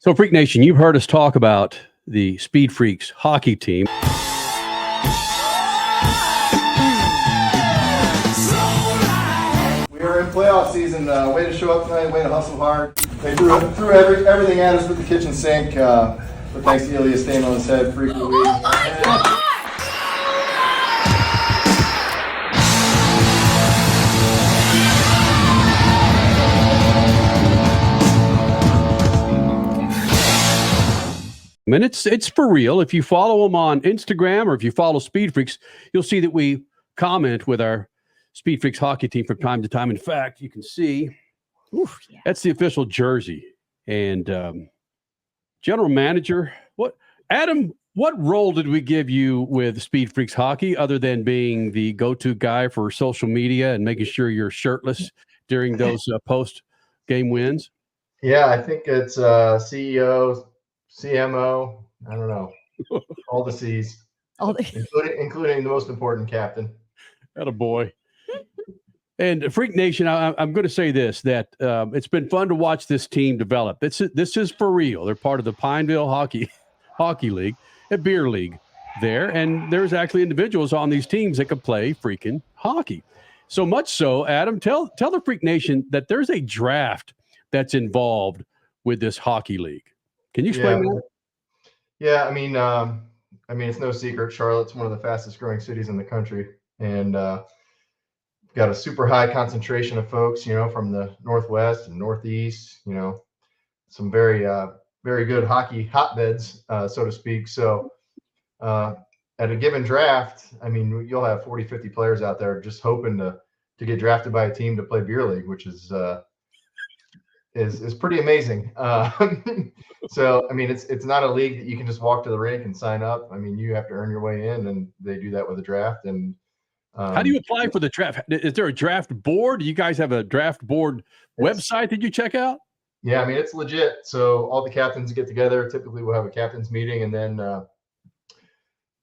So, Freak Nation, you've heard us talk about the Speed Freaks hockey team. We are in playoff season. Way to show up tonight. Way to hustle hard. They threw everything at us with the kitchen sink. But thanks to Ilya staying on his head, Freak of the Week. And it's for real. If you follow them on Instagram or if you follow Speed Freaks, you'll see that we comment with our Speed Freaks hockey team from time to time. In fact, you can see that's the official jersey. And general manager, Adam, what role did we give you with Speed Freaks hockey other than being the go-to guy for social media and making sure you're shirtless during those post-game wins? Yeah, I think it's CEO, CMO, I don't know, all the C's, including the most important captain. Attaboy. And Freak Nation, I'm going to say this, that it's been fun to watch this team develop. This is for real. They're part of the Pineville Hockey League, a beer league there, and there's actually individuals on these teams that can play freaking hockey. So much so, Adam, tell the Freak Nation that there's a draft that's involved with this hockey league. Can you explain that? Yeah, I mean, it's no secret. Charlotte's one of the fastest growing cities in the country, and got a super high concentration of folks, from the Northwest and Northeast, some very, very good hockey hotbeds, so to speak. So at a given draft, I mean, you'll have 40, 50 players out there just hoping to get drafted by a team to play beer league, which is pretty amazing. So, I mean, it's not a league that you can just walk to the rink and sign up. I mean, you have to earn your way in, and they do that with a draft. And how do you apply for the draft? Is there a draft board? Do you guys have a draft board website that you check out? Yeah, I mean, it's legit. So all the captains get together. Typically, we'll have a captain's meeting, and then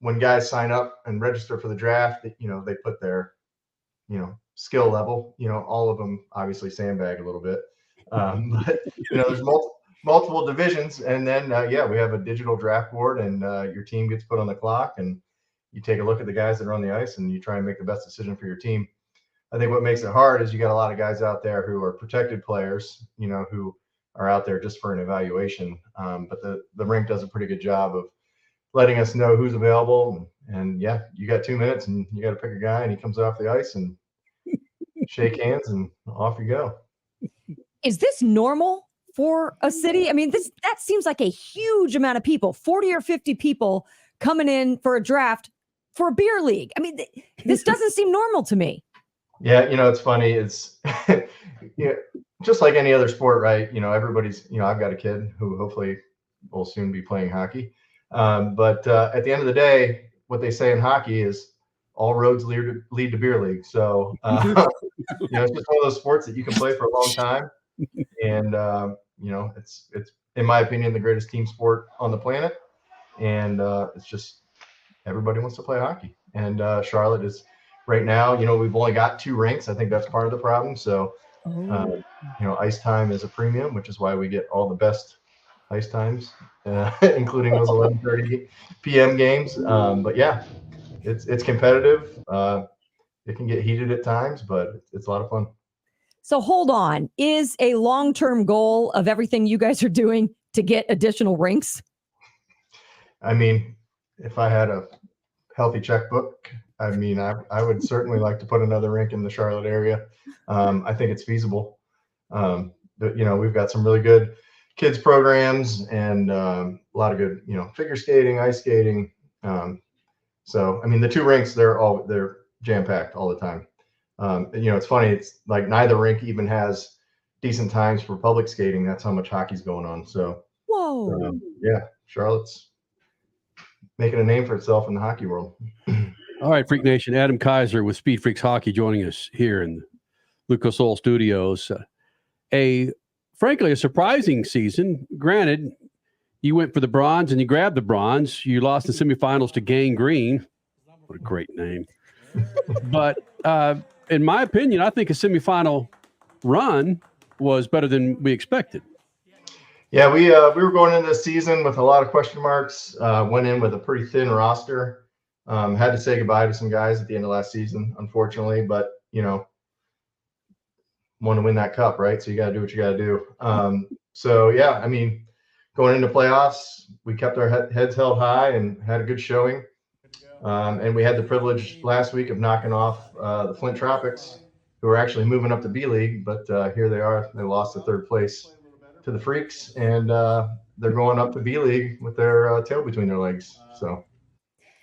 when guys sign up and register for the draft, they put their, skill level. All of them obviously sandbag a little bit, but there's multiple divisions, and then we have a digital draft board, and your team gets put on the clock, and you take a look at the guys that are on the ice, and you try and make the best decision for your team. I think what makes it hard is you got a lot of guys out there who are protected players, who are out there just for an evaluation. But the rink does a pretty good job of letting us know who's available. And you got 2 minutes, and you got to pick a guy, and he comes off the ice and shake hands, and off you go. Is this normal for a city? I mean, that seems like a huge amount of people, 40 or 50 people coming in for a draft for a beer league. I mean, this doesn't seem normal to me. Yeah, it's funny. It's just like any other sport, right? Everybody's, I've got a kid who hopefully will soon be playing hockey. But at the end of the day, what they say in hockey is all roads lead to beer league. So, it's just one of those sports that you can play for a long time. And, it's in my opinion, the greatest team sport on the planet. And it's just everybody wants to play hockey. And Charlotte is right now, we've only got 2 rinks. I think that's part of the problem. So, ice time is a premium, which is why we get all the best ice times, including those 11:30 p.m. games. But yeah, it's competitive. It can get heated at times, but it's a lot of fun. So hold on. Is a long-term goal of everything you guys are doing to get additional rinks? I mean, if I had a healthy checkbook, I mean, I would certainly like to put another rink in the Charlotte area. I think it's feasible. But, we've got some really good kids programs and a lot of good, figure skating, ice skating. So, I mean, the 2 rinks, they're jam-packed all the time. It's funny. It's like neither rink even has decent times for public skating. That's how much hockey's going on. So, whoa. Charlotte's making a name for itself in the hockey world. All right, Freak Nation, Adam Keiser with Speed Freaks Hockey joining us here in Lucas Oil Studios. Frankly, a surprising season. Granted, you went for the bronze and you grabbed the bronze. You lost the semifinals to Gang Green. What a great name. But in my opinion, I think a semifinal run was better than we expected. Yeah, we were going into this season with a lot of question marks. Went in with a pretty thin roster. Had to say goodbye to some guys at the end of last season, unfortunately. But want to win that cup, right? So you got to do what you got to do. So yeah, I mean, going into playoffs, we kept our heads held high and had a good showing. And we had the privilege last week of knocking off the Flint Tropics, who are actually moving up to B League. But here they are. They lost to third place to the Freaks, and they're going up to B League with their tail between their legs. So.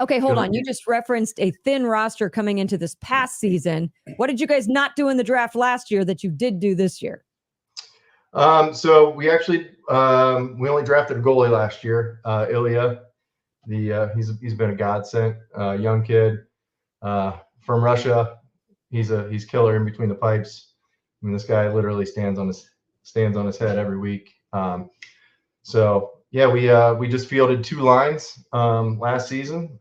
Okay, hold on. You just referenced a thin roster coming into this past season. What did you guys not do in the draft last year that you did do this year? So we actually we only drafted a goalie last year, Ilya. He's been a godsend, young kid from Russia. He's killer in between the pipes. I mean, this guy literally stands on his head every week. So yeah, we just fielded 2 lines last season.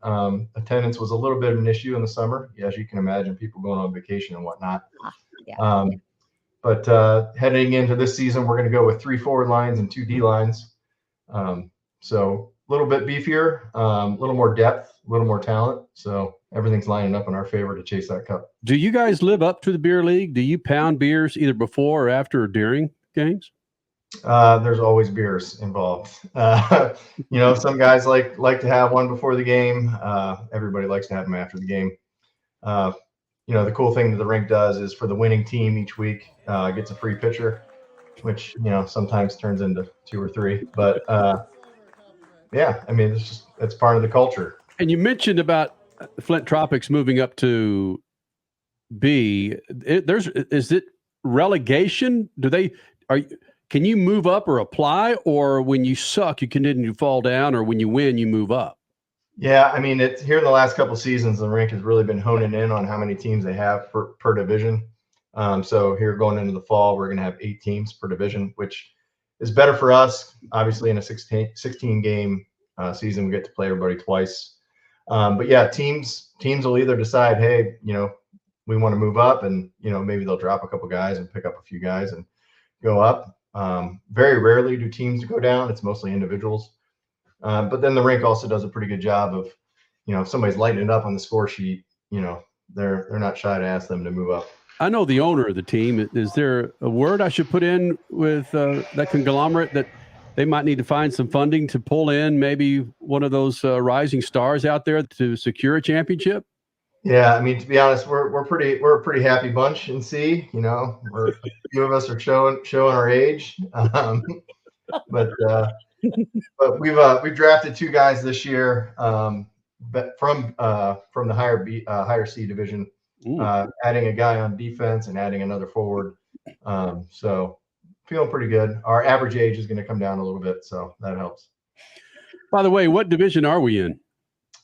Attendance was a little bit of an issue in the summer, as you can imagine, people going on vacation and whatnot. Yeah. But heading into this season, we're going to go with 3 forward lines and 2 D lines. So a little bit beefier, a little more depth, a little more talent. So everything's lining up in our favor to chase that cup. Do you guys live up to the beer league? Do you pound beers either before or after or during games? There's always beers involved. Some guys like to have one before the game. Everybody likes to have them after the game. The cool thing that the rink does is for the winning team each week gets a free pitcher, which sometimes turns into 2 or 3. But yeah, I mean it's part of the culture. And you mentioned about Flint Tropics moving up to B. Is it relegation? Can you move up or apply, or when you suck, you continue to fall down, or when you win, you move up? Yeah, I mean, it's here in the last couple of seasons, the rink has really been honing in on how many teams they have per division. So here going into the fall, we're going to have 8 teams per division, which is better for us. Obviously, in a 16 game season, we get to play everybody twice. But yeah, teams will either decide, hey, we want to move up, and maybe they'll drop a couple guys and pick up a few guys and go up. Very rarely do teams go down. It's mostly individuals. But then the rink also does a pretty good job of, if somebody's lighting it up on the score sheet, they're not shy to ask them to move up. I know the owner of the team. Is there a word I should put in with that conglomerate that they might need to find some funding to pull in maybe one of those rising stars out there to secure a championship? Yeah, I mean, to be honest, we're a pretty happy bunch in C. A few of us are showing our age, but we've drafted 2 guys this year, but from the higher C division, adding a guy on defense and adding another forward. So feeling pretty good. Our average age is going to come down a little bit, so that helps. By the way, what division are we in?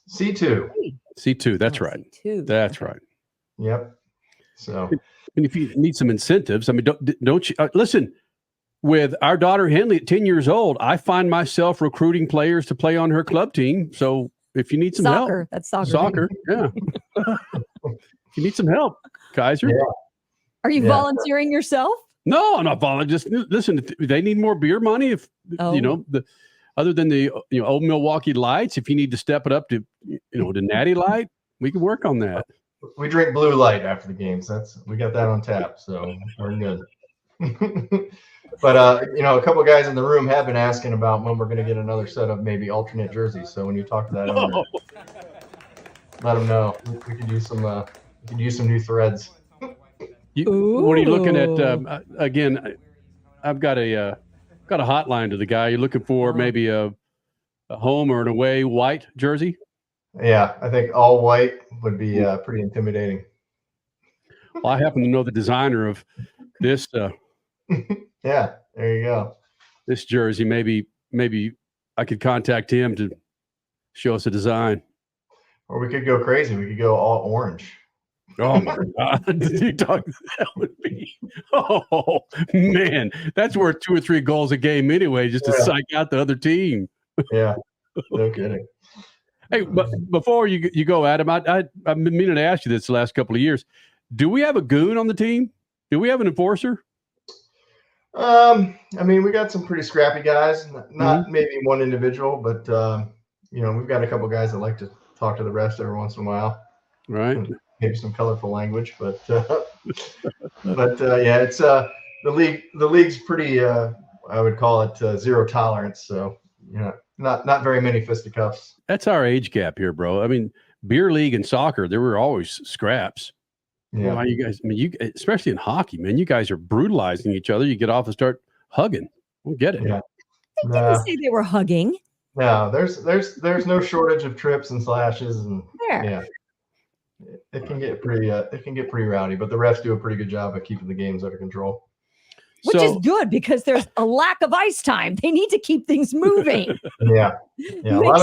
C2. C2, that's right. C2. That's right. Yep. So, and if you need some incentives, I mean, don't you listen? With our daughter Henley at 10 years old, I find myself recruiting players to play on her club team. So if you need some help, that's soccer. Soccer, yeah. If you need some help, Keiser. Yeah. Are you volunteering yourself? No, I'm not volunteering. Just listen. If they need more beer money, other than the old Milwaukee Lights, if you need to step it up to to Natty Light, we can work on that. We drink Blue Light after the games. We got that on tap, so we're good. But a couple of guys in the room have been asking about when we're going to get another set of maybe alternate jerseys. So when you talk to that owner, let them know. We could use some new threads. What are you looking at? Again, I've got a hotline to the guy. You're looking for maybe a home or an away white jersey? Yeah, I think all white would be pretty intimidating. Well, I happen to know the designer of this. Yeah, there you go. This jersey, maybe I could contact him to show us a design. Or we could go crazy. We could go all orange. Oh my God! That would be. Oh man, that's worth 2 or 3 goals a game anyway, just to psych out the other team. Yeah, no kidding. Hey, but before you go, Adam, I've been meaning to ask you this the last couple of years. Do we have a goon on the team? Do we have an enforcer? I mean, we got some pretty scrappy guys. Not maybe one individual, but we've got a couple guys that like to talk to the refs every once in a while. Right. Maybe some colorful language, but yeah, it's the league. The league's pretty. I would call it zero tolerance. So not very many fisticuffs. That's our age gap here, bro. I mean, beer league and soccer, there were always scraps. Yeah, Why you guys? I mean, you especially in hockey, man. You guys are brutalizing each other. You get off and start hugging. We'll get it. Yeah. They didn't say they were hugging. No, there's no shortage of trips and slashes, and yeah, it can get pretty rowdy. But the refs do a pretty good job of keeping the games under control. Which is good because there's a lack of ice time. They need to keep things moving. Yeah. A lot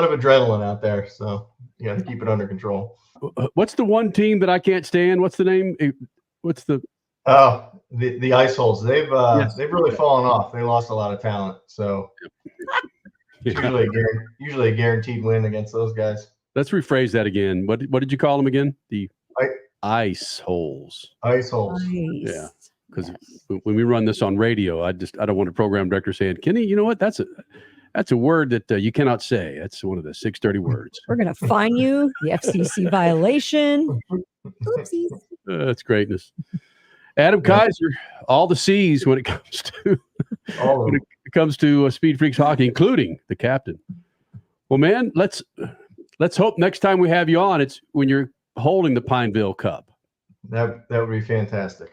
of adrenaline out there, so you got to keep it under control. What's the one team that I can't stand? What's the name? What's the? Oh, the Ice Holes. They've really fallen off. They lost a lot of talent, so usually a guaranteed win against those guys. Let's rephrase that again. What did you call them again? The Ice Holes. Ice Holes. Nice. Yeah. Because when we run this on radio, I don't want a program director saying, Kenny, you know what? That's a word that you cannot say. That's one of the 630 words. We're going to fine you. The FCC violation. Oopsies. That's greatness. Adam Keiser, all the C's when it comes to Speed Freaks Hockey, including the captain. Well, man, let's hope next time we have you on, it's when you're holding the Pineville Cup. That would be fantastic.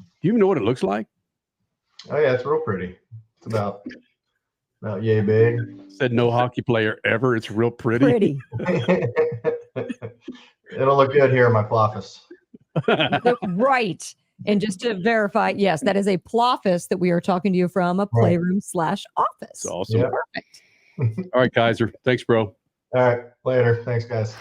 Do you even know what it looks like? Oh yeah, it's real pretty. It's about yay big. Said no hockey player ever. It's real pretty. It'll look good here in my office. Right. And just to verify, yes, that is a ploffice that we are talking to you from, a playroom/office. Awesome. Yeah. Perfect. All right, Keiser. Thanks, bro. All right. Later. Thanks, guys.